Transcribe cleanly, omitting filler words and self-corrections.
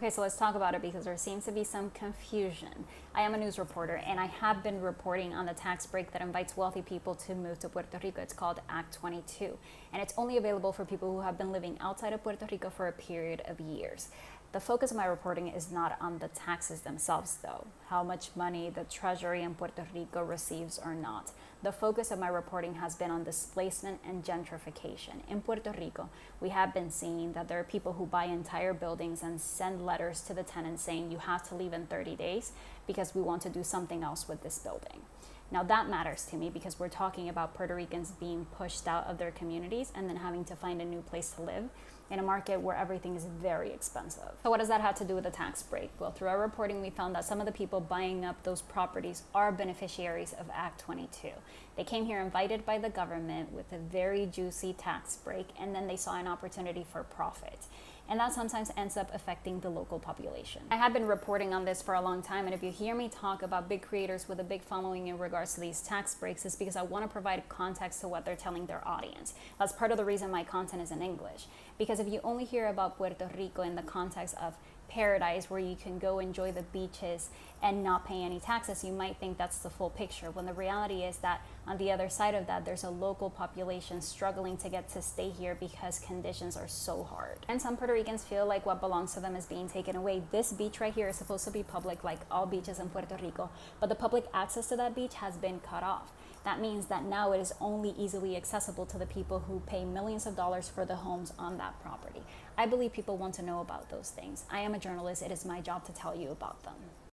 Okay, so let's talk about it because there seems to be some confusion. I am a news reporter and I have been reporting on the tax break that invites wealthy people to move to Puerto Rico. It's called Act 22, and it's only available for people who have been living outside of Puerto Rico for a period of years. The focus of my reporting is not on the taxes themselves, though, how much money the Treasury in Puerto Rico receives or not. The focus of my reporting has been on displacement and gentrification. In Puerto Rico, we have been seeing that there are people who buy entire buildings and send letters to the tenants saying you have to leave in 30 days because we want to do something else with this building. Now that matters to me because we're talking about Puerto Ricans being pushed out of their communities and then having to find a new place to live in a market where everything is very expensive. So what does that have to do with the tax break? Well, through our reporting, we found that some of the people buying up those properties are beneficiaries of Act 22. They came here invited by the government with a very juicy tax break, and then they saw an opportunity for profit. And that sometimes ends up affecting the local population. I have been reporting on this for a long time, and if you hear me talk about big creators with a big following in regards to these tax breaks, it's because I want to provide context to what they're telling their audience. That's part of the reason my content is in English. Because if you only hear about Puerto Rico in the context of paradise where you can go enjoy the beaches and not pay any taxes, you might think that's the full picture, when the reality is that on the other side of that, there's a local population struggling to get to stay here because conditions are so hard. And some Puerto Ricans feel like what belongs to them is being taken away. This beach right here is supposed to be public like all beaches in Puerto Rico, but the public access to that beach has been cut off. That means that now it is only easily accessible to the people who pay millions of dollars for the homes on that property. I believe people want to know about those things. I am a journalist. It is my job to tell you about them.